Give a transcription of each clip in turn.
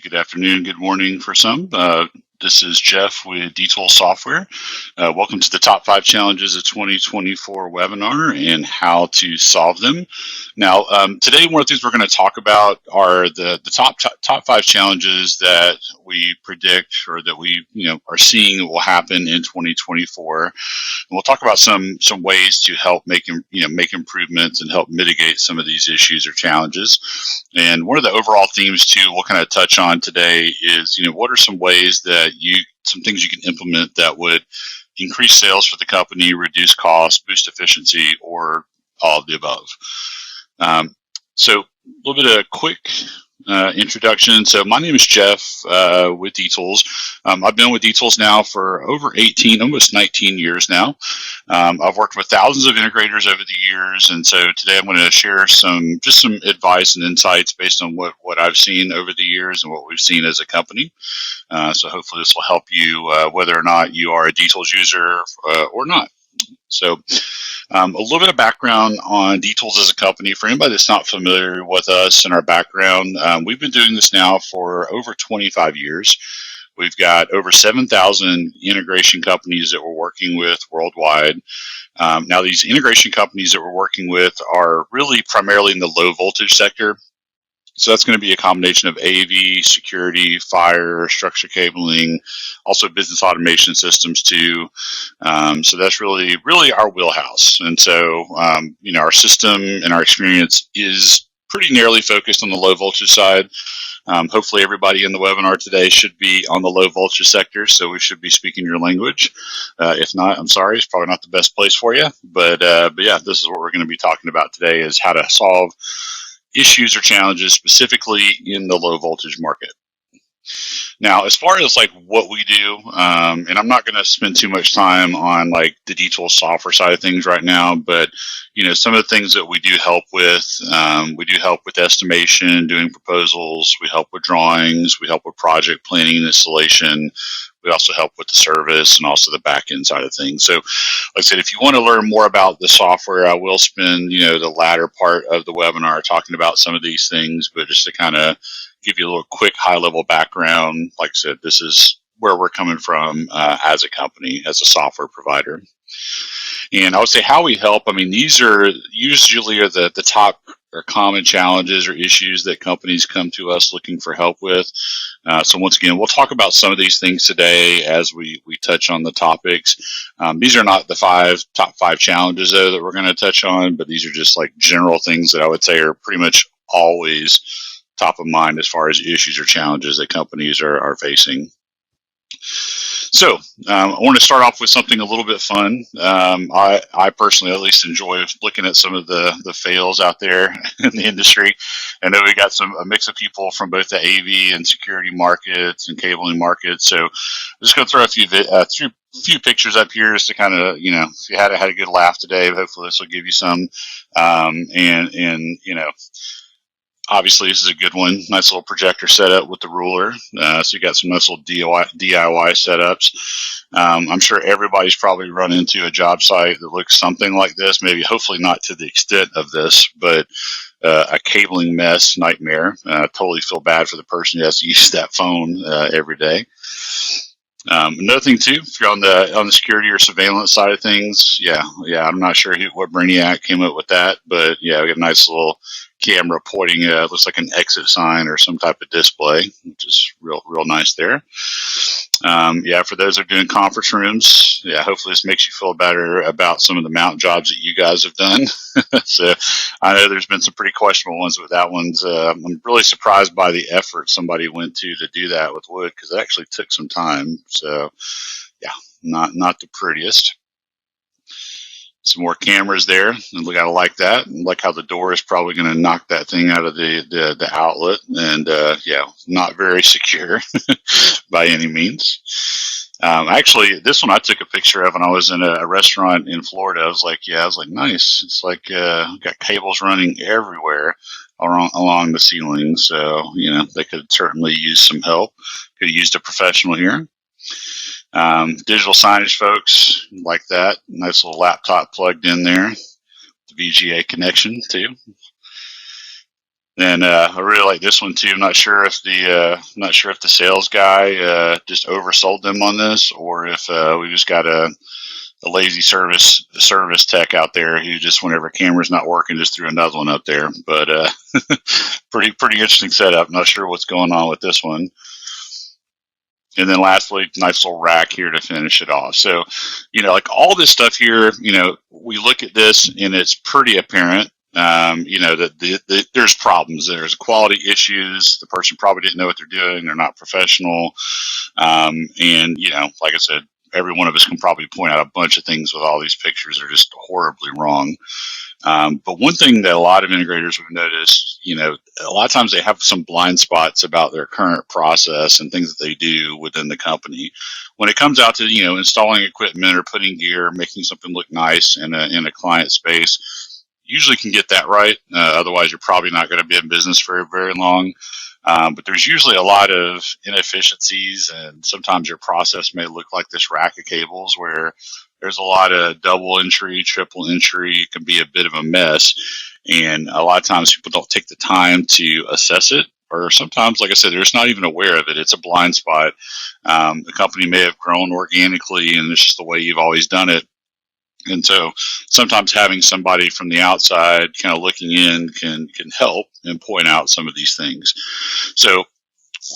good afternoon, good morning for some. This is Jeff with DTool Software. Welcome to the Top 5 Challenges of 2024 webinar and how to solve them. Now, today one of the things we're going to talk about are the top 5 challenges that we predict or that we are seeing will happen in 2024. And we'll talk about some ways to help make improvements and help mitigate some of these issues or challenges. And one of the overall themes too we'll kind of touch on today is what are some ways that some things you can implement that would increase sales for the company, reduce costs, boost efficiency, or all of the above. So a little bit of quick introduction. So my name is Jeff with DTools. I've been with DTools now for over 18, almost 19 years now. I've worked with thousands of integrators over the years, and so today I'm going to share some advice and insights based on what I've seen over the years and what we've seen as a company. So hopefully this will help you whether or not you are a DTools user or not. So a little bit of background on DTools as a company. For anybody that's not familiar with us and our background, we've been doing this now for over 25 years. We've got over 7,000 integration companies that we're working with worldwide. Now, these integration companies that we're working with are really primarily in the low voltage sector. So that's going to be a combination of AV, security, fire, structure cabling, also business automation systems too. So that's really our wheelhouse. And so, our system and our experience is pretty narrowly focused on the low voltage side. Hopefully everybody in the webinar today should be on the low voltage sector, so we should be speaking your language. If not, I'm sorry, it's probably not the best place for you. But yeah, this is what we're going to be talking about today, is how to solve issues or challenges specifically in the low voltage market. Now, as far as like what we do, and I'm not going to spend too much time on like the DTools software side of things right now, but some of the things that we do help with, estimation, doing proposals, we help with drawings, we help with project planning and installation. We also help with the service and also the back end side of things. So like I said, if you want to learn more about the software, I will spend, the latter part of the webinar talking about some of these things, but just to kind of give you a little quick high level background, like I said, this is where we're coming from as a company, as a software provider. And I would say how we help, these are usually the top or common challenges or issues that companies come to us looking for help with. So once again, we'll talk about some of these things today as we touch on the topics. These are not the top five challenges though that we're going to touch on, but these are just like general things that I would say are pretty much always top of mind as far as issues or challenges that companies are facing. So I want to start off with something a little bit fun. I personally at least enjoy looking at some of the fails out there in the industry. I know we got a mix of people from both the AV and security markets and cabling markets. So I'm just going to throw a few pictures up here just to kind of, if you had a good laugh today, hopefully this will give you some. Obviously, this is a good one. Nice little projector setup with the ruler. So you got some nice little DIY setups. I'm sure everybody's probably run into a job site that looks something like this. Maybe, hopefully not to the extent of this, but a cabling mess nightmare. Totally feel bad for the person who has to use that phone every day. Another thing too, if you're on the security or surveillance side of things, yeah, I'm not sure what brainiac came up with that, but yeah, we got a nice little camera pointing, looks like an exit sign or some type of display, which is real nice there. Yeah, for those that are doing conference rooms, yeah, hopefully this makes you feel better about some of the mount jobs that you guys have done. So I know there's been some pretty questionable ones, but that one's, I'm really surprised by the effort somebody went to do that with wood, because it actually took some time. So yeah, not the prettiest. Some more cameras there, and we gotta like that. And like how the door is probably going to knock that thing out of the outlet, and yeah, not very secure by any means. Actually, this one I took a picture of when I was in a restaurant in Florida. I was like, nice. It's like got cables running everywhere along the ceiling. So they could certainly use some help. Could have used a professional here. Digital signage, folks, like that. Nice little laptop plugged in there. The VGA connection too. And I really like this one too. I'm not sure if the sales guy just oversold them on this, or if we just got a lazy service tech out there who just, whenever camera's not working, just threw another one up there. But pretty interesting setup. Not sure what's going on with this one. And then lastly, nice little rack here to finish it off. So, like all this stuff here, we look at this and it's pretty apparent, that there's problems. There's quality issues. The person probably didn't know what they're doing. They're not professional. And, like I said, every one of us can probably point out a bunch of things with all these pictures that are just horribly wrong. But one thing that a lot of integrators have noticed, a lot of times they have some blind spots about their current process and things that they do within the company. When it comes out to, installing equipment or putting gear, making something look nice in a client space, usually can get that right. Otherwise, you're probably not going to be in business for very long. But there's usually a lot of inefficiencies, and sometimes your process may look like this rack of cables where there's a lot of double entry, triple entry. It can be a bit of a mess. And a lot of times people don't take the time to assess it. Or sometimes, like I said, they're just not even aware of it. It's a blind spot. The company may have grown organically, and it's just the way you've always done it. And so sometimes having somebody from the outside kind of looking in can help and point out some of these things. So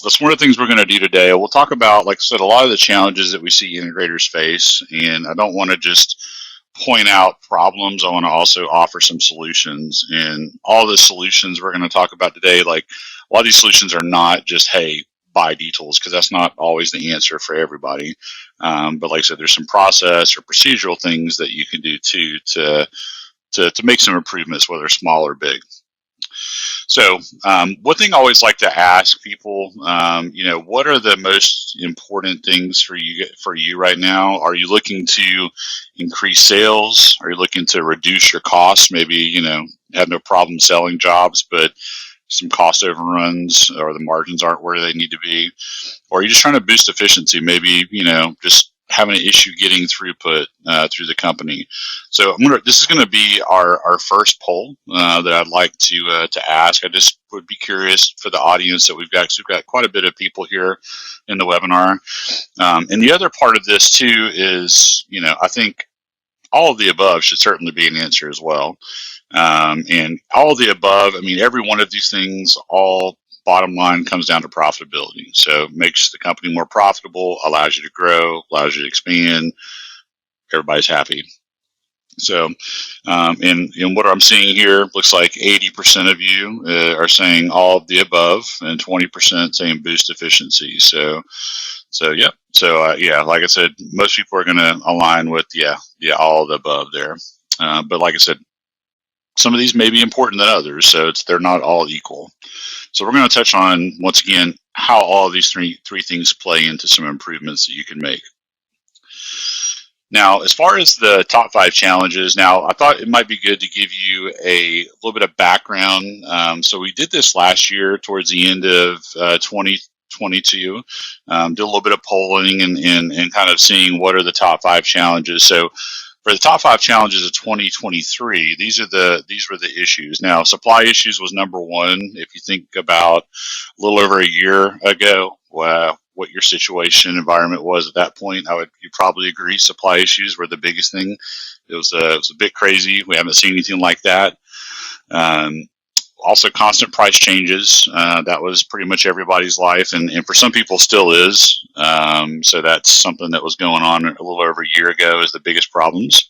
that's one of the things we're going to do today. We'll talk about, like I said, a lot of the challenges that we see integrators face. And I don't want to just point out problems. I want to also offer some solutions. And all the solutions we're going to talk about today, like a lot of these solutions are not just, hey, buy D-Tools, because that's not always the answer for everybody. But like I said, there's some process or procedural things that you can do too to make some improvements, whether small or big. So one thing I always like to ask people, what are the most important things for you right now? Are you looking to increase sales? Are you looking to reduce your costs? Maybe, have no problem selling jobs, but some cost overruns or the margins aren't where they need to be? Or are you just trying to boost efficiency? Maybe, just having an issue getting throughput through the company. So this is going to be our first poll that I'd like to ask. I just would be curious for the audience that we've got, because we've got quite a bit of people here in the webinar. And the other part of this too is, I think all of the above should certainly be an answer as well. And all of the above, I mean, every one of these things, all bottom line comes down to profitability. So it makes the company more profitable, allows you to grow, allows you to expand. Everybody's happy. So, and what I'm seeing here, looks like 80% of you are saying all of the above, and 20% saying boost efficiency. So yeah. So yeah, like I said, most people are going to align with all of the above there. But like I said, some of these may be important than others, so they're not all equal. So we're going to touch on, once again, how all of these three things play into some improvements that you can make. Now, as far as the top 5 challenges, now I thought it might be good to give you a little bit of background. So we did this last year towards the end of 2022, did a little bit of polling and kind of seeing what are the top 5 challenges. So for the top 5 challenges of 2023, these were the issues. Now, supply issues was number 1. If you think about a little over a year ago, what your situation environment was at that point, you probably agree supply issues were the biggest thing. It was a bit crazy. We haven't seen anything like that. Also, constant price changes. That was pretty much everybody's life, and for some people still is. So that's something that was going on a little over a year ago is the biggest problems.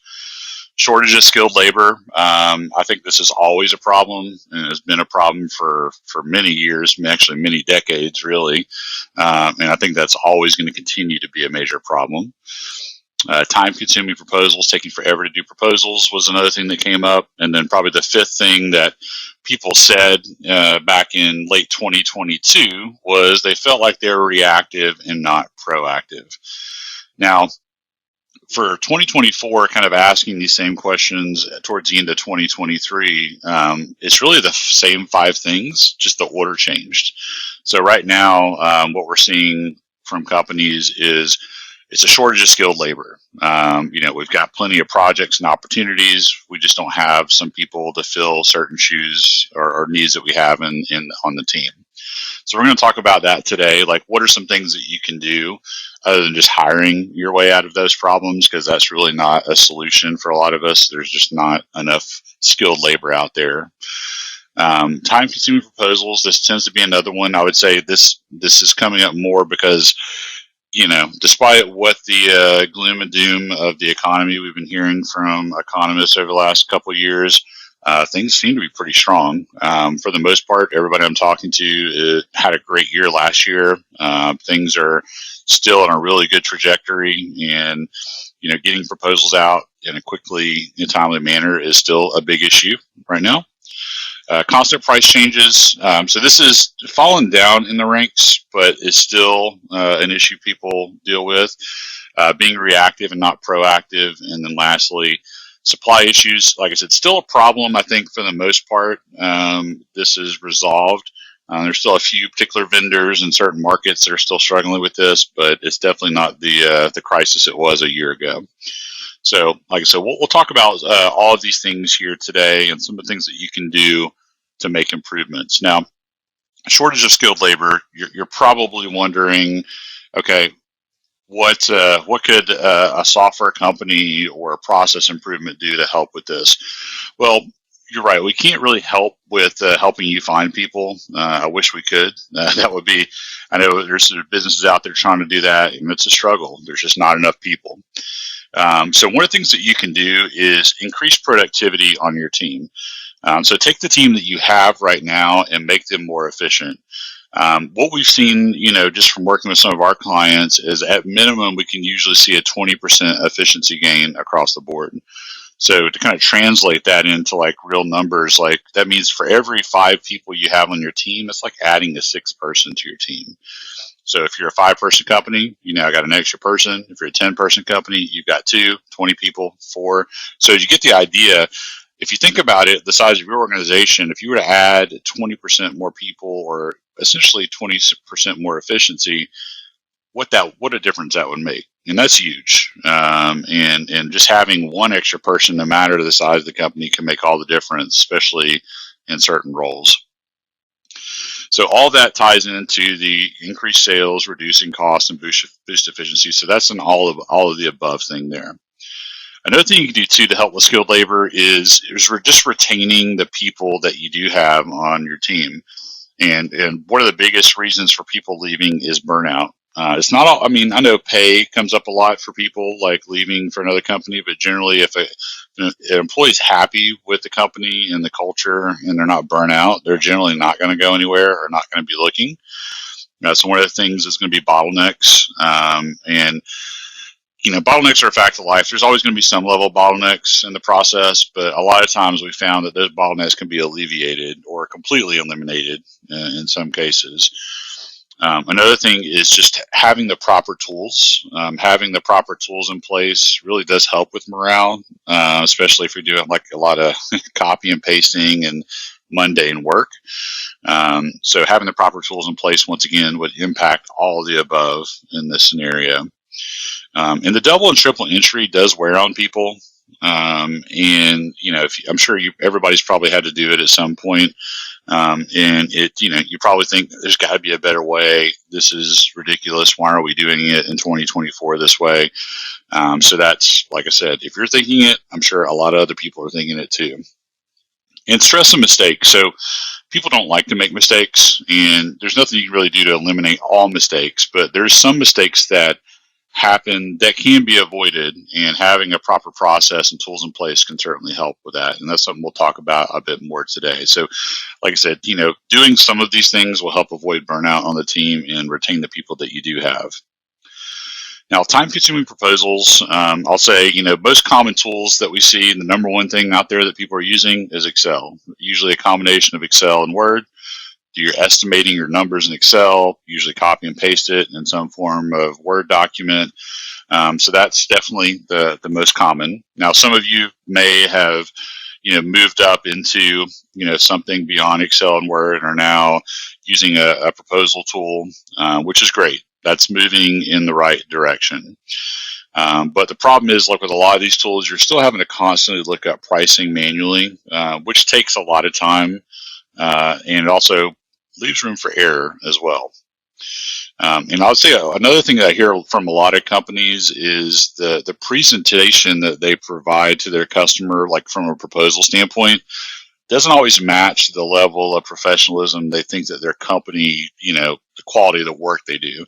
Shortage of skilled labor. I think this is always a problem, and has been a problem for many years, actually many decades, really. And I think that's always going to continue to be a major problem. Time-consuming proposals, taking forever to do proposals was another thing that came up. And then probably the 5th thing that people said back in late 2022 was they felt like they were reactive and not proactive. Now, for 2024, kind of asking these same questions towards the end of 2023, it's really the same 5 things, just the order changed. So right now, what we're seeing from companies is it's a shortage of skilled labor. We've got plenty of projects and opportunities. We just don't have some people to fill certain shoes or needs that we have in on the team. So we're going to talk about that today. Like, what are some things that you can do other than just hiring your way out of those problems? Because that's really not a solution for a lot of us. There's just not enough skilled labor out there. Time-consuming proposals. This tends to be another one. I would say this is coming up more because, despite what the gloom and doom of the economy we've been hearing from economists over the last couple of years, things seem to be pretty strong. For the most part, everybody I'm talking to had a great year last year. Things are still on a really good trajectory, and getting proposals out in a quickly and timely manner is still a big issue right now. Constant price changes. So this is fallen down in the ranks, but it's still an issue people deal with. Being reactive and not proactive. And then lastly, supply issues. Like I said, still a problem, I think, for the most part. This is resolved. There's still a few particular vendors in certain markets that are still struggling with this, but it's definitely not the crisis it was a year ago. So, like I said, we'll talk about all of these things here today and some of the things that you can do to make improvements. Now, shortage of skilled labor, you're probably wondering, okay, what could a software company or a process improvement do to help with this? Well, you're right. We can't really help with helping you find people. I wish we could. That would be, I know there's businesses out there trying to do that, and it's a struggle. There's just not enough people. So one of the things that you can do is increase productivity on your team. So take the team that you have right now and make them more efficient. What we've seen, just from working with some of our clients is at minimum, we can usually see a 20% efficiency gain across the board. So to kind of translate that into like real numbers, like that means for every 5 people you have on your team, it's like adding a 6th person to your team. So if you're a 5-person company, you now got an extra person. If you're a 10-person company, you've got 2, 20 people, 4. So you get the idea. If you think about it, the size of your organization, if you were to add 20% more people or essentially 20% more efficiency, what a difference that would make. And that's huge. And just having one extra person, no matter the size of the company, can make all the difference, especially in certain roles. So all that ties into the increased sales, reducing costs, and boost efficiency. So that's an all of the above thing there. Another thing you can do too to help with skilled labor is just retaining the people that you do have on your team. And one of the biggest reasons for people leaving is burnout. It's not all, I mean, I know pay comes up a lot for people like leaving for another company, but generally if an employee's happy with the company and the culture and they're not burnt out, they're generally not going to go anywhere or not going to be looking. So one of the things is going to be bottlenecks. And bottlenecks are a fact of life. There's always going to be some level of bottlenecks in the process, but a lot of times we found that those bottlenecks can be alleviated or completely eliminated in some cases. Another thing is just having the proper tools. Having the proper tools in place really does help with morale, especially if you're doing like a lot of copy and pasting and mundane work. So having the proper tools in place, once again, would impact all of the above in this scenario. And the double and triple entry does wear on people. And I'm sure everybody's probably had to do it at some point. And you probably think there's got to be a better way. This is ridiculous. Why are we doing it in 2024 this way? So that's, like I said, if you're thinking it, I'm sure a lot of other people are thinking it too. And stress and mistakes. So people don't like to make mistakes, and there's nothing you can really do to eliminate all mistakes, but there's some mistakes that happen that can be avoided, and having a proper process and tools in place can certainly help with that. And that's something we'll talk about a bit more today. So like I said, doing some of these things will help avoid burnout on the team and retain the people that you do have. Now, time-consuming proposals, I'll say, most common tools that we see, the number one thing out there that people are using is Excel. Usually a combination of Excel and Word. You're estimating your numbers in Excel, usually copy and paste it in some form of Word document. So that's definitely the most common. Now, some of you may have moved up into something beyond Excel and Word and are now using a proposal tool, which is great. That's moving in the right direction. But the problem is, like with a lot of these tools, you're still having to constantly look up pricing manually, which takes a lot of time, and it also leaves room for error as well. And I would say another thing that I hear from a lot of companies is the presentation that they provide to their customer, like from a proposal standpoint, doesn't always match the level of professionalism they think that their company, the quality of the work they do.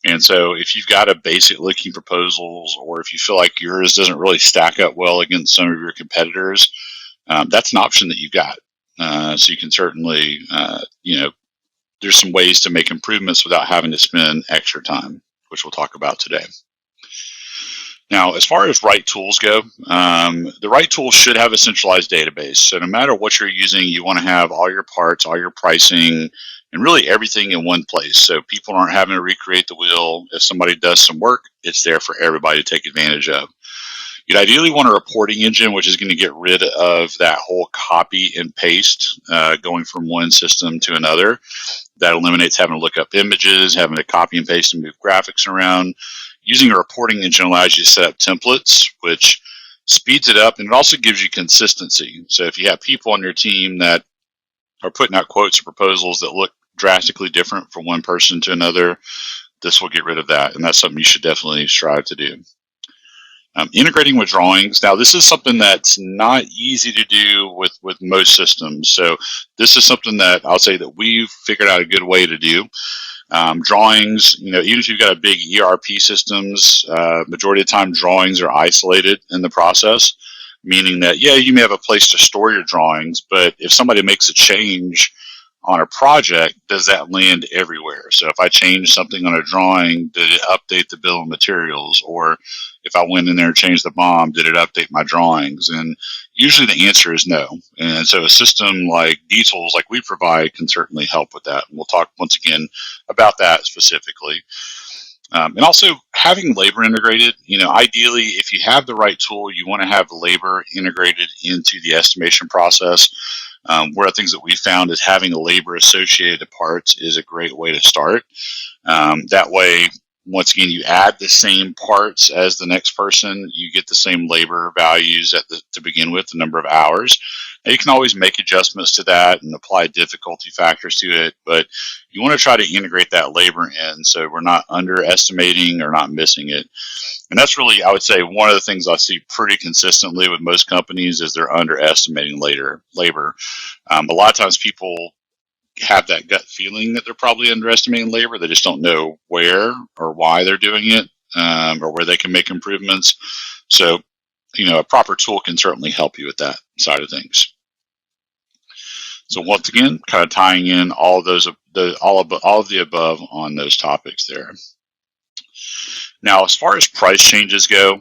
And so if you've got a basic looking proposals, or if you feel like yours doesn't really stack up well against some of your competitors, that's an option that you've got. So you can certainly, there's some ways to make improvements without having to spend extra time, which we'll talk about today. Now, as far as right tools go, the right tool should have a centralized database. So no matter what you're using, you want to have all your parts, all your pricing, and really everything in one place. So people aren't having to recreate the wheel. If somebody does some work, it's there for everybody to take advantage of. You'd ideally want a reporting engine, which is going to get rid of that whole copy and paste going from one system to another. That eliminates having to look up images, having to copy and paste and move graphics around. Using a reporting engine allows you to set up templates, which speeds it up, and it also gives you consistency. So if you have people on your team that are putting out quotes or proposals that look drastically different from one person to another, this will get rid of that, and that's something you should definitely strive to do. Integrating with drawings. Now, this is something that's not easy to do with most systems. So this is something that I'll say that we've figured out a good way to do. Drawings, even if you've got a big ERP systems, majority of the time drawings are isolated in the process, meaning that, yeah, you may have a place to store your drawings, but if somebody makes a change on a project, does that land everywhere? So if I change something on a drawing, did it update the bill of materials? Or if I went in there and changed the BOM, did it update my drawings? And usually the answer is no. And so a system like DTools, like we provide, can certainly help with that. And we'll talk once again about that specifically. And also having labor integrated, ideally, if you have the right tool, you want to have labor integrated into the estimation process. One of the things that we found is having a labor associated to parts is a great way to start. That way, once again, you add the same parts as the next person, you get the same labor values to begin with, the number of hours. Now, you can always make adjustments to that and apply difficulty factors to it, but you want to try to integrate that labor in so we're not underestimating or not missing it. And that's really, I would say, one of the things I see pretty consistently with most companies is they're underestimating labor. A lot of times people have that gut feeling that they're probably underestimating labor. They just don't know where or why they're doing it, or where they can make improvements. So, a proper tool can certainly help you with that side of things. So once again, kind of tying in all of those, all of the above on those topics there. Now, as far as price changes go,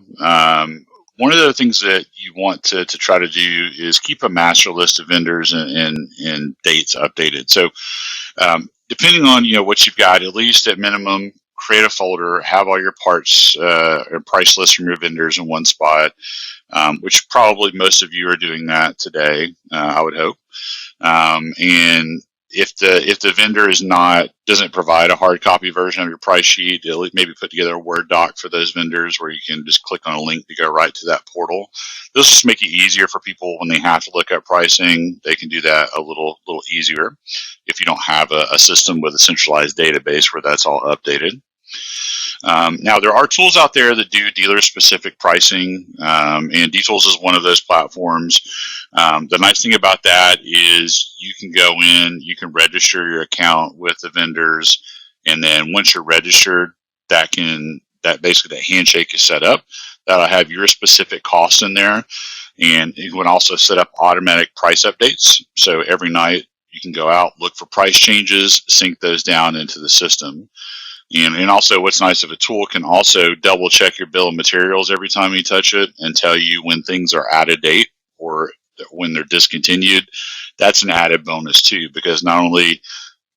one of the things that you want to try to do is keep a master list of vendors and dates updated. So depending on what you've got, at least at minimum, create a folder, have all your parts or price lists from your vendors in one spot, which probably most of you are doing that today, I would hope. And if the vendor doesn't provide a hard copy version of your price sheet, maybe put together a Word doc for those vendors where you can just click on a link to go right to that portal. This will just make it easier for people when they have to look at pricing. They can do that a little easier if you don't have a system with a centralized database where that's all updated. Now, there are tools out there that do dealer-specific pricing, and DTools is one of those platforms. The nice thing about that is you can go in, you can register your account with the vendors, and then once you're registered, that basically that handshake is set up. That'll have your specific costs in there, and you can also set up automatic price updates. So every night you can go out, look for price changes, sync those down into the system. And also what's nice, if a tool can also double check your bill of materials every time you touch it and tell you when things are out of date or when they're discontinued, that's an added bonus too, because not only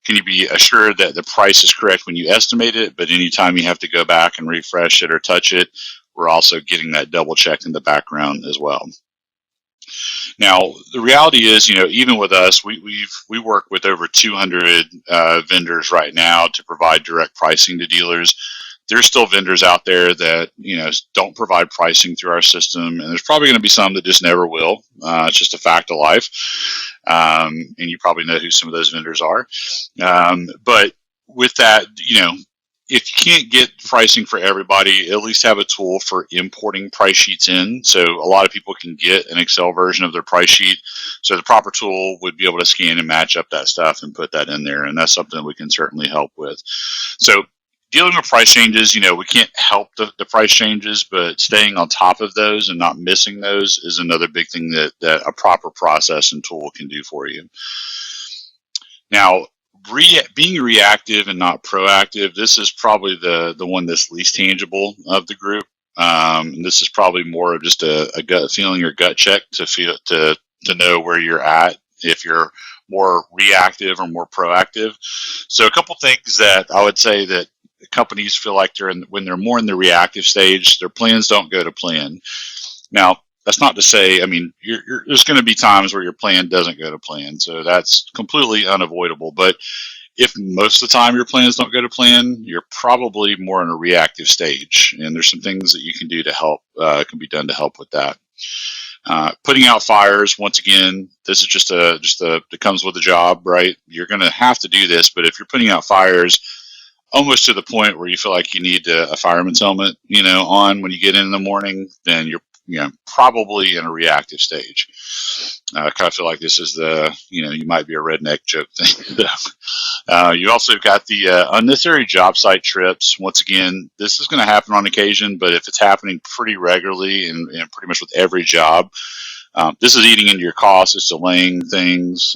can you be assured that the price is correct when you estimate it, but anytime you have to go back and refresh it or touch it, we're also getting that double check in the background as well. Now, the reality is, even with us, we work with over 200 vendors right now to provide direct pricing to dealers. There's still vendors out there that don't provide pricing through our system, and there's probably going to be some that just never will. It's just a fact of life, and you probably know who some of those vendors are. But with that, if you can't get pricing for everybody, at least have a tool for importing price sheets in. So a lot of people can get an Excel version of their price sheet. So the proper tool would be able to scan and match up that stuff and put that in there. And that's something that we can certainly help with. So dealing with price changes, we can't help the price changes, but staying on top of those and not missing those is another big thing that a proper process and tool can do for you. Now, being reactive and not proactive, this is probably the one that's least tangible of the group. This is probably more of just a gut feeling or gut check to know where you're at, if you're more reactive or more proactive. So a couple things that I would say that companies feel like when they're more in the reactive stage, their plans don't go to plan. Now, that's not to say, there's going to be times where your plan doesn't go to plan. So that's completely unavoidable. But if most of the time your plans don't go to plan, you're probably more in a reactive stage. And there's some things that you can do to help, can be done to help with that. Putting out fires, once again, this is just it comes with the job, right? You're going to have to do this, but if you're putting out fires almost to the point where you feel like you need a fireman's helmet, on when you get in the morning, then you're probably in a reactive stage. I kind of feel like this is you might be a redneck joke thing. You also got the unnecessary job site trips. Once again, this is going to happen on occasion, but if it's happening pretty regularly and pretty much with every job, this is eating into your costs. It's delaying things.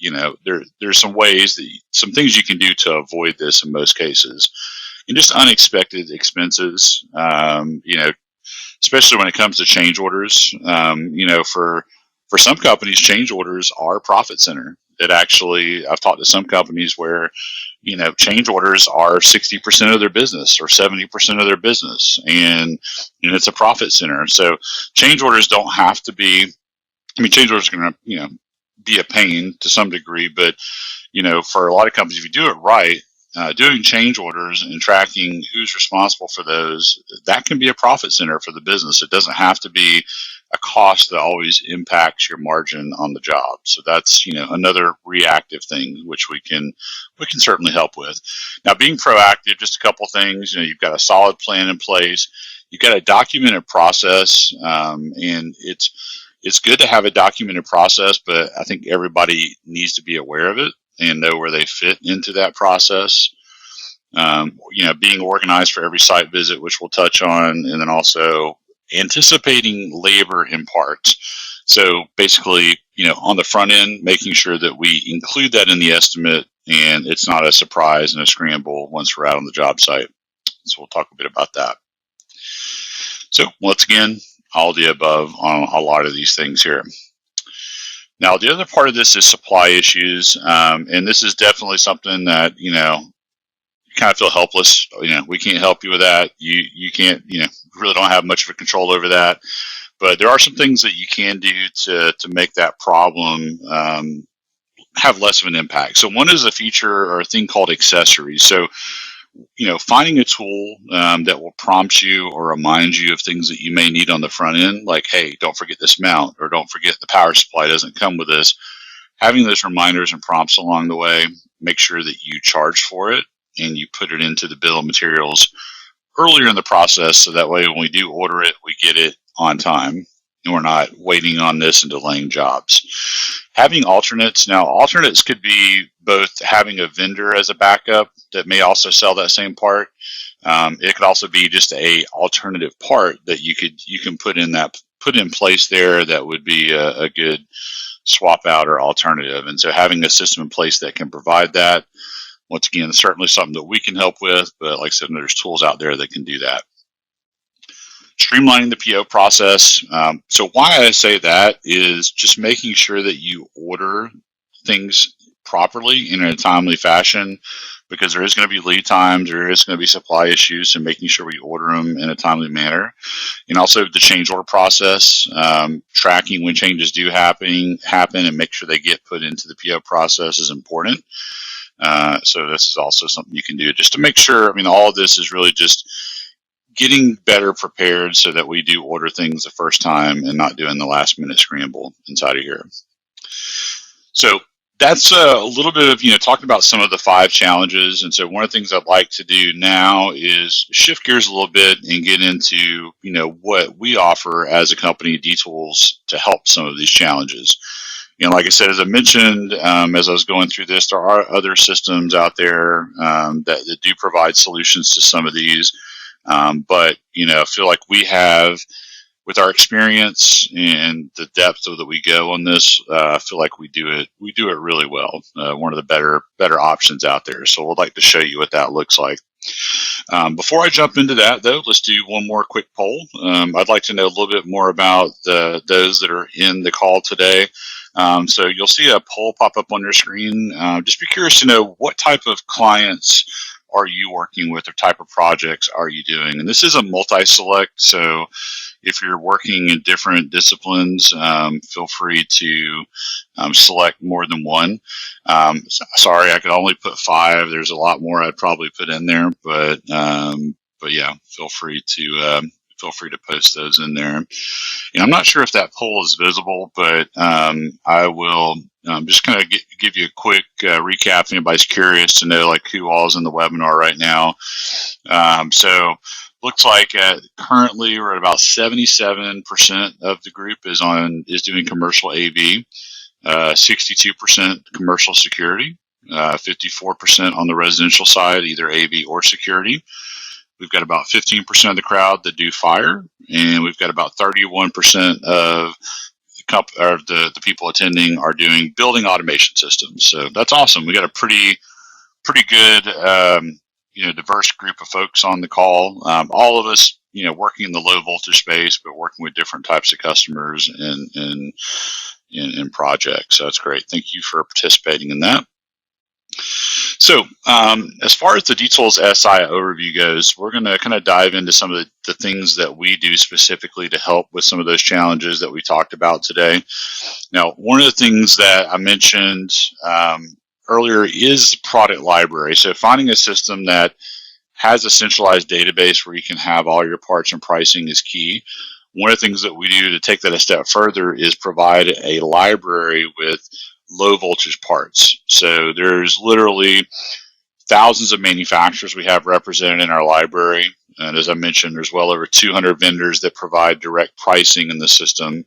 There's some things you can do to avoid this in most cases. And just unexpected expenses, especially when it comes to change orders. For some companies, change orders are a profit center. I've talked to some companies where, change orders are 60% of their business or 70% of their business, and it's a profit center. So change orders don't have to be. Change orders are going to, be a pain to some degree, but for a lot of companies, if you do it right, doing change orders and tracking who's responsible for those, that can be a profit center for the business. It doesn't have to be a cost that always impacts your margin on the job. So that's another reactive thing which we can certainly help with. Now, being proactive, just a couple things. You've got a solid plan in place. You've got a documented process, and it's good to have a documented process, but I think everybody needs to be aware of it and know where they fit into that process. Being organized for every site visit, which we'll touch on, and then also anticipating labor in parts. So basically, on the front end, making sure that we include that in the estimate and it's not a surprise and a scramble once we're out on the job site. So we'll talk a bit about that. So once again, all the above on a lot of these things here. Now, the other part of this is supply issues, and this is definitely something that you kind of feel helpless. We can't help you with that. You can't, really don't have much of a control over that. But there are some things that you can do to make that problem have less of an impact. So one is a feature or a thing called accessories. So finding a tool that will prompt you or remind you of things that you may need on the front end, like, hey, don't forget this mount, or don't forget the power supply doesn't come with this. Having those reminders and prompts along the way, make sure that you charge for it and you put it into the bill of materials earlier in the process, so that way when we do order it, we get it on time and we're not waiting on this and delaying jobs. Having alternates. Now, alternates could be both having a vendor as a backup that may also sell that same part. It could also be just a alternative part that you can put in place there that would be a good swap out or alternative. And so having a system in place that can provide that, once again, certainly something that we can help with, but like I said, there's tools out there that can do that. Streamlining the PO process. So why I say that is just making sure that you order things properly and in a timely fashion, because there is going to be lead times, there is going to be supply issues, and making sure we order them in a timely manner. And also the change order process, tracking when changes do happen and make sure they get put into the PO process is important. So this is also something you can do just to make sure. I mean, all of this is really just getting better prepared so that we do order things the first time and not doing the last minute scramble inside of here. So that's a little bit of, talking about some of the 5 challenges. And so one of the things I'd like to do now is shift gears a little bit and get into, what we offer as a company, D-Tools, to help some of these challenges. Like I said, as I mentioned, as I was going through this, there are other systems out there that do provide solutions to some of these. But, I feel like we have, with our experience and the depth that we go on this, I feel like we do it really well. One of the better options out there. So we'd like to show you what that looks like. Before I jump into that, though, let's do one more quick poll. I'd like to know a little bit more about those that are in the call today. So you'll see a poll pop up on your screen. Just be curious to know, what type of clients are you working with, or type of projects are you doing? And this is a multi-select, so if you're working in different disciplines, feel free to select more than one. Sorry, I could only put 5. There's a lot more I'd probably put in there, but yeah, feel free to post those in there. And I'm not sure if that poll is visible, but I will just kind of give you a quick recap if anybody's curious to know who all is in the webinar right now. So looks like currently we're at about 77% of the group is doing commercial AV, 62% commercial security, 54% on the residential side, either AV or security. We've got about 15% of the crowd that do fire, and we've got about 31% of the people attending are doing building automation systems. So that's awesome. We got a pretty good diverse group of folks on the call. All of us, working in the low voltage space, but working with different types of customers and in projects. So that's great. Thank you for participating in that. So as far as the D-Tools SI overview goes, we're going to kind of dive into some of the things that we do specifically to help with some of those challenges that we talked about today. Now, one of the things that I mentioned earlier is product library. So finding a system that has a centralized database where you can have all your parts and pricing is key. One of the things that we do to take that a step further is provide a library with low voltage parts. So there's literally thousands of manufacturers we have represented in our library. And as I mentioned, there's well over 200 vendors that provide direct pricing in the system.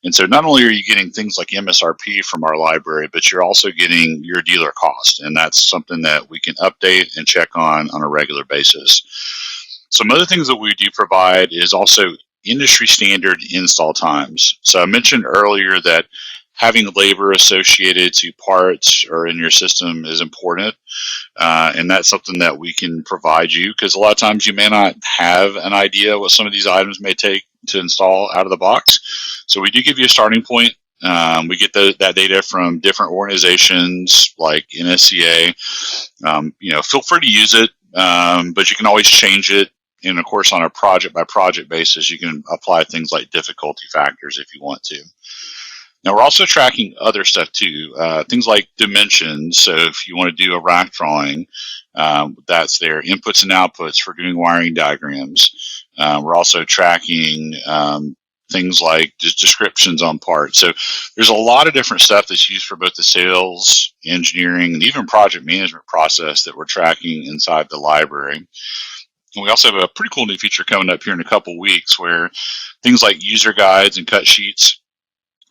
And so not only are you getting things like MSRP from our library, but you're also getting your dealer cost. And that's something that we can update and check on a regular basis. Some other things that we do provide is also industry standard install times. So I mentioned earlier that having labor associated to parts or in your system is important. And that's something that we can provide you, because a lot of times you may not have an idea what some of these items may take to install out of the box. So we do give you a starting point. We get that data from different organizations like NSCA. Feel free to use it, but you can always change it. And of course, on a project by project basis, you can apply things like difficulty factors if you want to. Now, we're also tracking other stuff too, things like dimensions. So if you want to do a rack drawing, that's there. Inputs and outputs for doing wiring diagrams. We're also tracking things like just descriptions on parts. So there's a lot of different stuff that's used for both the sales, engineering, and even project management process that we're tracking inside the library. And we also have a pretty cool new feature coming up here in a couple weeks, where things like user guides and cut sheets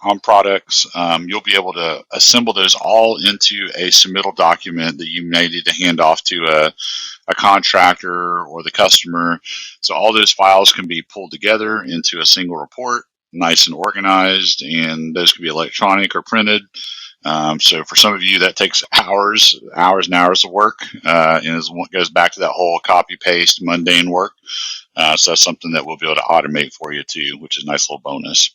on products, you'll be able to assemble those all into a submittal document that you may need to hand off to a contractor or the customer. So all those files can be pulled together into a single report, nice and organized, and those can be electronic or printed. So for some of you, that takes hours and hours of work, and it goes back to that whole copy paste mundane work. So that's something that we'll be able to automate for you too, which is a nice little bonus.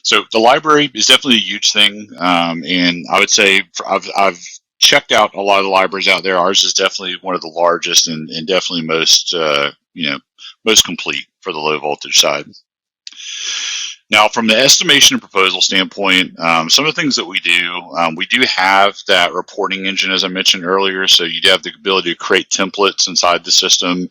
So the library is definitely a huge thing, and I would say I've checked out a lot of the libraries out there. Ours is definitely one of the largest and definitely most most complete for the low voltage side. Now, from the estimation and proposal standpoint, some of the things that we do have that reporting engine, as I mentioned earlier. So you do have the ability to create templates inside the system.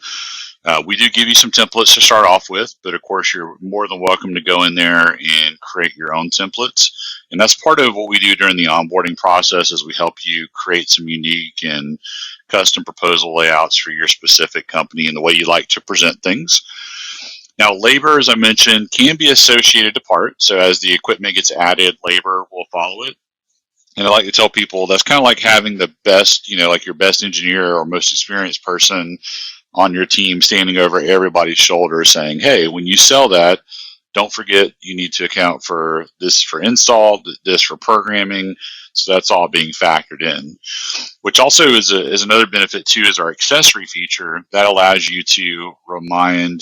We do give you some templates to start off with, but of course you're more than welcome to go in there and create your own templates. And that's part of what we do during the onboarding process is we help you create some unique and custom proposal layouts for your specific company and the way you like to present things. Now, labor, as I mentioned, can be associated to parts. So as the equipment gets added, labor will follow it. And I like to tell people that's kind of like having the best, like your best engineer or most experienced person on your team standing over everybody's shoulder saying, hey, when you sell that, don't forget you need to account for this for install, this for programming. So that's all being factored in, which also is another benefit too, is our accessory feature that allows you to remind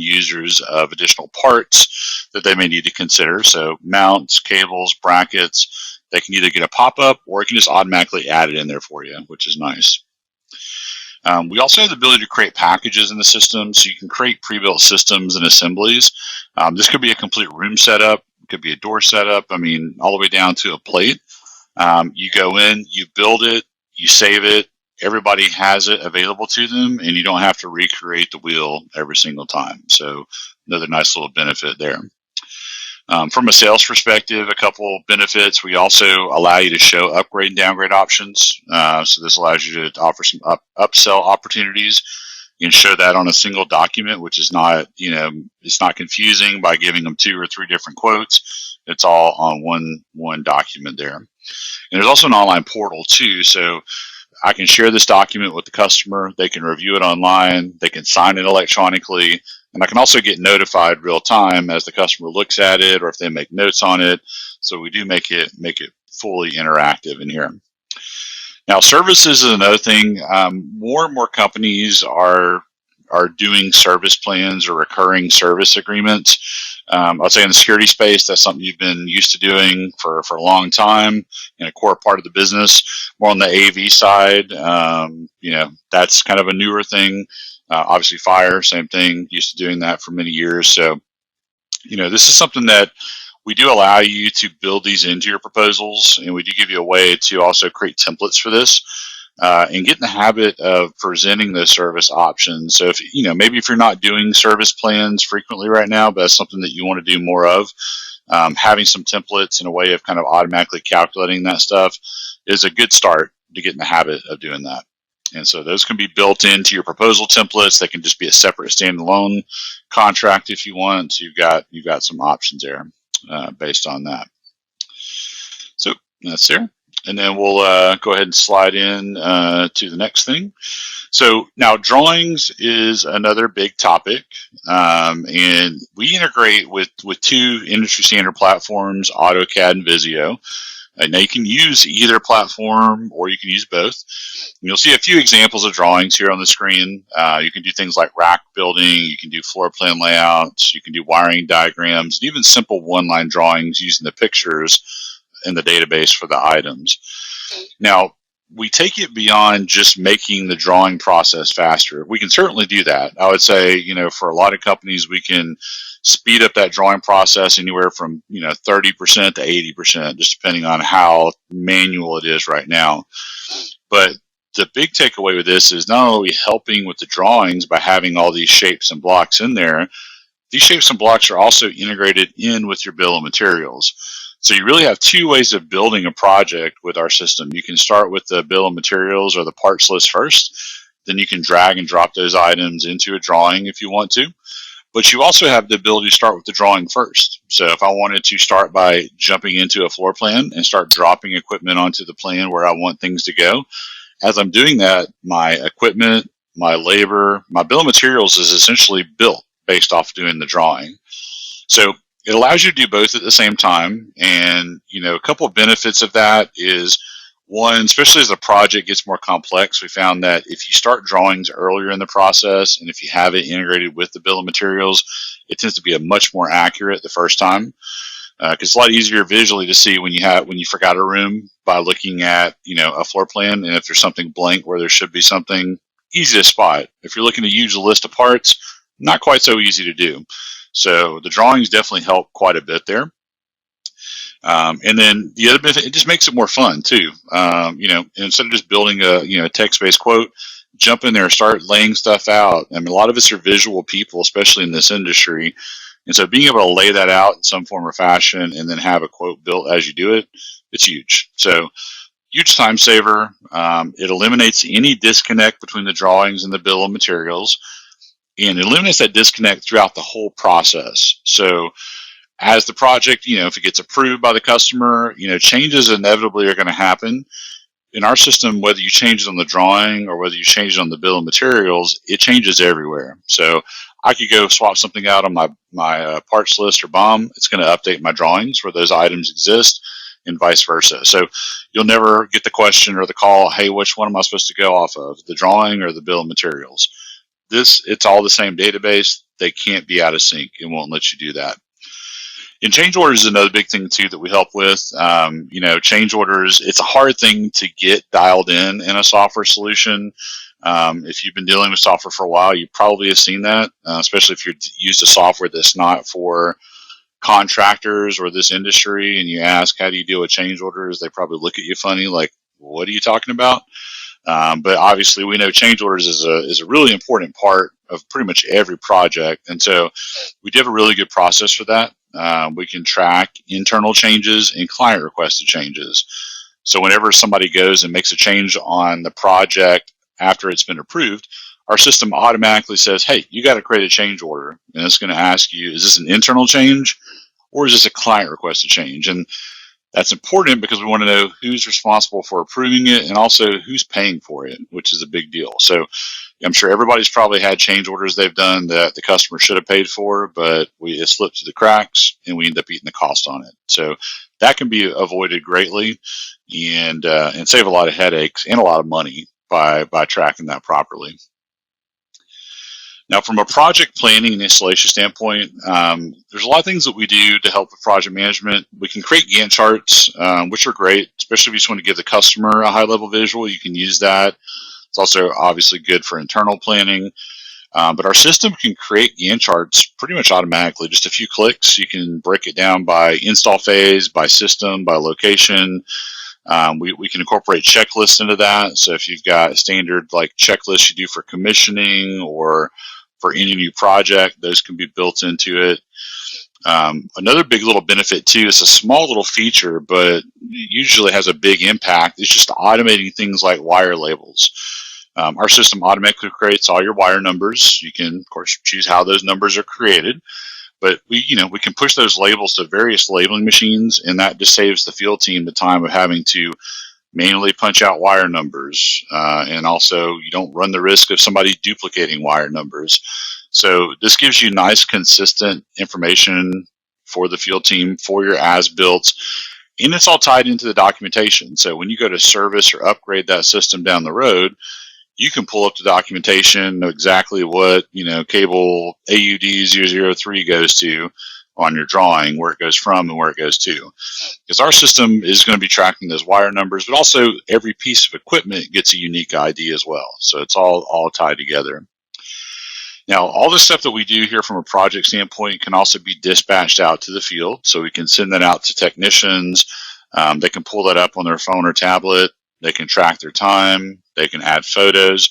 users of additional parts that they may need to consider. So mounts, cables, brackets, they can either get a pop-up or it can just automatically add it in there for you, which is nice. We also have the ability to create packages in the system, so you can create pre-built systems and assemblies. This could be a complete room setup, it could be a door setup, all the way down to a plate. You go in, you build it, you save it, everybody has it available to them, and you don't have to recreate the wheel every single time. So another nice little benefit there. From a sales perspective, a couple benefits. We also allow you to show upgrade and downgrade options. So this allows you to offer some upsell opportunities. You can show that on a single document, which is not, it's not confusing by giving them 2 or 3 different quotes. It's all on one document there. And there's also an online portal too. So I can share this document with the customer. They can review it online. They can sign it electronically. And I can also get notified real time as the customer looks at it or if they make notes on it. So we do make it fully interactive in here. Now, services is another thing. More and more companies are doing service plans or recurring service agreements. I'd say in the security space, that's something you've been used to doing for a long time and a core part of the business. More on the AV side, that's kind of a newer thing. Obviously fire, same thing, used to doing that for many years. So, this is something that we do allow you to build these into your proposals, and we do give you a way to also create templates for this and get in the habit of presenting those service options. So if, maybe if you're not doing service plans frequently right now, but that's something that you want to do more of, having some templates and a way of kind of automatically calculating that stuff is a good start to get in the habit of doing that. And so those can be built into your proposal templates. They can just be a separate standalone contract if you want. So you've got some options there based on that. So that's there. And then we'll go ahead and slide in to the next thing. So now drawings is another big topic. And we integrate with 2 industry standard platforms, AutoCAD and Visio. Now you can use either platform or you can use both. And you'll see a few examples of drawings here on the screen. You can do things like rack building, you can do floor plan layouts, you can do wiring diagrams, and even simple one-line drawings using the pictures in the database for the items. Now, we take it beyond just making the drawing process faster. We can certainly do that. I would say, for a lot of companies, we can speed up that drawing process anywhere from 30% to 80%, just depending on how manual it is right now. But the big takeaway with this is not only helping with the drawings by having all these shapes and blocks in there, these shapes and blocks are also integrated in with your bill of materials. So you really have 2 ways of building a project with our system. You can start with the bill of materials or the parts list first. Then you can drag and drop those items into a drawing if you want to. But you also have the ability to start with the drawing first. So if I wanted to start by jumping into a floor plan and start dropping equipment onto the plan where I want things to go, as I'm doing that, my equipment, my labor, my bill of materials is essentially built based off doing the drawing. So it allows you to do both at the same time. And, a couple of benefits of that is, one, especially as the project gets more complex, we found that if you start drawings earlier in the process and if you have it integrated with the bill of materials, it tends to be a much more accurate the first time. because it's a lot easier visually to see when you forgot a room by looking at a floor plan, and if there's something blank where there should be something, easy to spot. If you're looking to use a list of parts, not quite so easy to do. So the drawings definitely help quite a bit there. And then the other benefit, it just makes it more fun too. Instead of just building a text-based quote, jump in there, start laying stuff out. I mean, a lot of us are visual people, especially in this industry. And so being able to lay that out in some form or fashion and then have a quote built as you do it, it's huge. So huge time saver. It eliminates any disconnect between the drawings and the bill of materials, and it eliminates that disconnect throughout the whole process. So as the project, if it gets approved by the customer, changes inevitably are going to happen. In our system, whether you change it on the drawing or whether you change it on the bill of materials, it changes everywhere. So I could go swap something out on my parts list or BOM. It's going to update my drawings where those items exist, and vice versa. So you'll never get the question or the call, hey, which one am I supposed to go off of, the drawing or the bill of materials? It's all the same database. They can't be out of sync. It won't let you do that. And change orders is another big thing too that we help with. Change orders, it's a hard thing to get dialed in a software solution. If you've been dealing with software for a while, you probably have seen that, especially if you've used a software that's not for contractors or this industry, and you ask, how do you deal with change orders? They probably look at you funny, like, what are you talking about? But obviously we know change orders is a really important part of pretty much every project. And so we do have a really good process for that. We can track internal changes and client requested changes. So whenever somebody goes and makes a change on the project after it's been approved, our system automatically says, hey, you got to create a change order. And it's going to ask you, is this an internal change or is this a client requested change? And that's important because we want to know who's responsible for approving it and also who's paying for it, which is a big deal. So I'm sure everybody's probably had change orders they've done that the customer should have paid for, but it slipped through the cracks and we end up eating the cost on it. So that can be avoided greatly and save a lot of headaches and a lot of money by tracking that properly. Now, from a project planning and installation standpoint, there's a lot of things that we do to help with project management. We can create Gantt charts, which are great, especially if you just want to give the customer a high-level visual. You can use that. It's also obviously good for internal planning. But our system can create Gantt charts pretty much automatically. Just a few clicks, you can break it down by install phase, by system, by location. We can incorporate checklists into that. So if you've got a standard like checklist you do for commissioning or for any new project, those can be built into it. Another big little benefit too, is a small little feature, but usually has a big impact. It's just automating things like wire labels. Our system automatically creates all your wire numbers. You can, of course, choose how those numbers are created. But we can push those labels to various labeling machines, and that just saves the field team the time of having to manually punch out wire numbers. And also, you don't run the risk of somebody duplicating wire numbers. So this gives you nice, consistent information for the field team, for your as-built, and it's all tied into the documentation. So when you go to service or upgrade that system down the road, you can pull up the documentation, know exactly what cable AUD003 goes to on your drawing, where it goes from and where it goes to. Because our system is going to be tracking those wire numbers, but also every piece of equipment gets a unique ID as well. So it's all tied together. Now, all the stuff that we do here from a project standpoint can also be dispatched out to the field. So we can send that out to technicians. They can pull that up on their phone or tablet. They can track their time. They can add photos.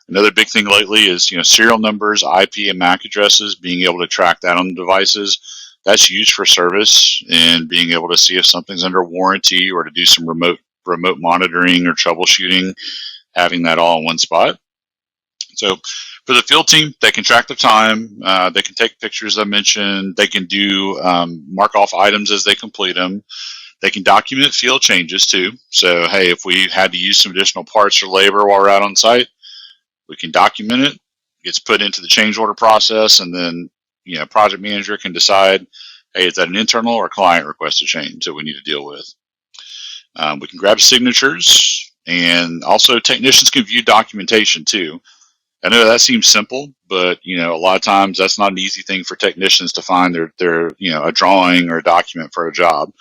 Another big thing lately is serial numbers, IP and MAC addresses, being able to track that on the devices. That's used for service and being able to see if something's under warranty or to do some remote monitoring or troubleshooting, having that all in one spot. So for the field team, they can track their time. They can take pictures I mentioned. They can do mark off items as they complete them. They can document field changes too. So, hey, if we had to use some additional parts or labor while we're out on site, we can document it. It gets put into the change order process, and then project manager can decide, hey, is that an internal or client requested change that we need to deal with? We can grab signatures, and also technicians can view documentation too. I know that seems simple, but a lot of times that's not an easy thing for technicians to find their a drawing or a document for a job.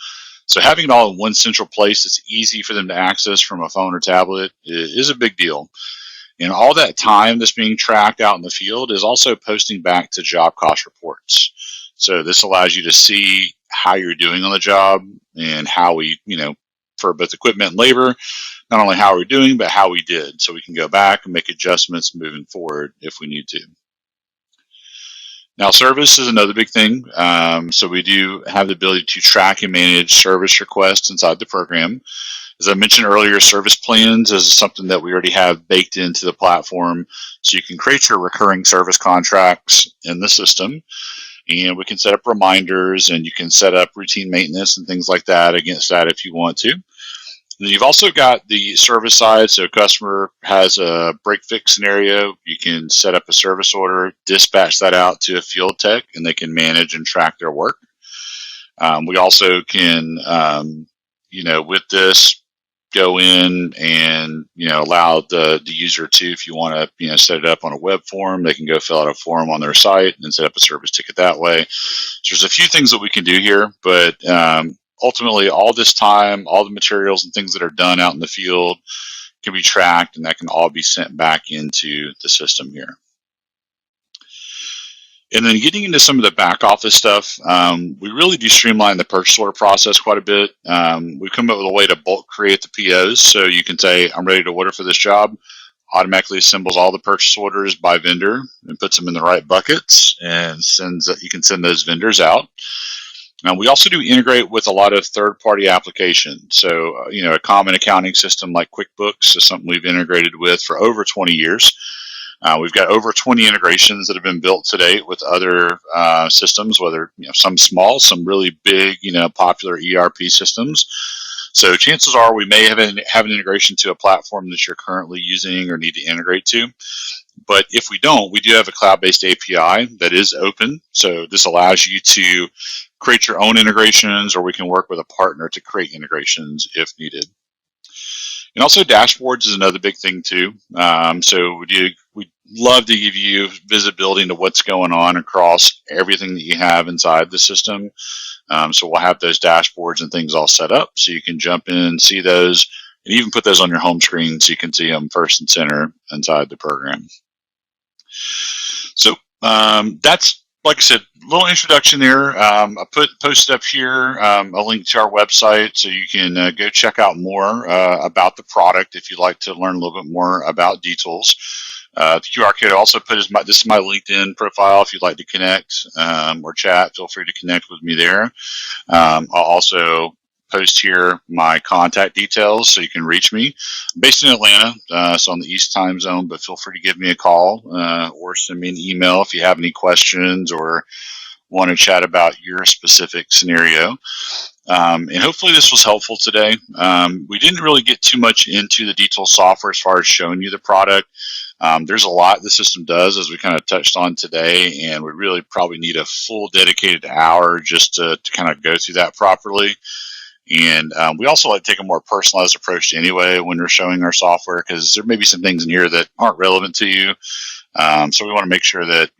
So having it all in one central place that's easy for them to access from a phone or tablet is a big deal. And all that time that's being tracked out in the field is also posting back to job cost reports. So this allows you to see how you're doing on the job and how we, for both equipment and labor, not only how we're doing, but how we did. So we can go back and make adjustments moving forward if we need to. Now, service is another big thing. So we do have the ability to track and manage service requests inside the program. As I mentioned earlier, service plans is something that we already have baked into the platform. So you can create your recurring service contracts in the system, and we can set up reminders, and you can set up routine maintenance and things like that against that if you want to. And then you've also got the service side. So a customer has a break fix scenario. You can set up a service order, dispatch that out to a field tech, and they can manage and track their work. We also can, with this, go in and allow the user to, if you want to set it up on a web form, they can go fill out a form on their site and set up a service ticket that way. So there's a few things that we can do here, but ultimately all this time, all the materials and things that are done out in the field can be tracked, and that can all be sent back into the system here. And then getting into some of the back office stuff, we really do streamline the purchase order process quite a bit. We've come up with a way to bulk create the POs. So you can say, I'm ready to order for this job. Automatically assembles all the purchase orders by vendor and puts them in the right buckets and you can send those vendors out. We also do integrate with a lot of third-party applications. So, a common accounting system like QuickBooks is something we've integrated with for over 20 years. We've got over 20 integrations that have been built to date with other systems, whether some small, some really big, popular ERP systems. So chances are we may have an integration to a platform that you're currently using or need to integrate to. But if we don't, we do have a cloud-based API that is open. So this allows you to create your own integrations, or we can work with a partner to create integrations if needed. And also dashboards is another big thing too. So we love to give you visibility into what's going on across everything that you have inside the system. So we'll have those dashboards and things all set up so you can jump in and see those, and even put those on your home screen so you can see them first and center inside the program. So that's, like I said, a little introduction there. I posted up here a link to our website so you can go check out more about the product if you'd like to learn a little bit more about DTools. The QR code also this is my LinkedIn profile. If you'd like to connect or chat, feel free to connect with me there. I'll also post here my contact details so you can reach me. I'm based in Atlanta, so on the East time zone, but feel free to give me a call or send me an email if you have any questions or want to chat about your specific scenario. And hopefully this was helpful today. We didn't really get too much into the DTools software as far as showing you the product. There's a lot the system does, as we kind of touched on today, and we really probably need a full dedicated hour just to kind of go through that properly. And we also like to take a more personalized approach anyway when we're showing our software, because there may be some things in here that aren't relevant to you. So we want to make sure that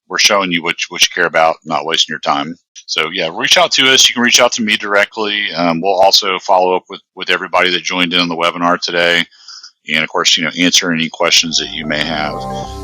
we're showing you what you care about, not wasting your time. So yeah, reach out to us. You can reach out to me directly. We'll also follow up with everybody that joined in on the webinar today, and of course, answer any questions that you may have.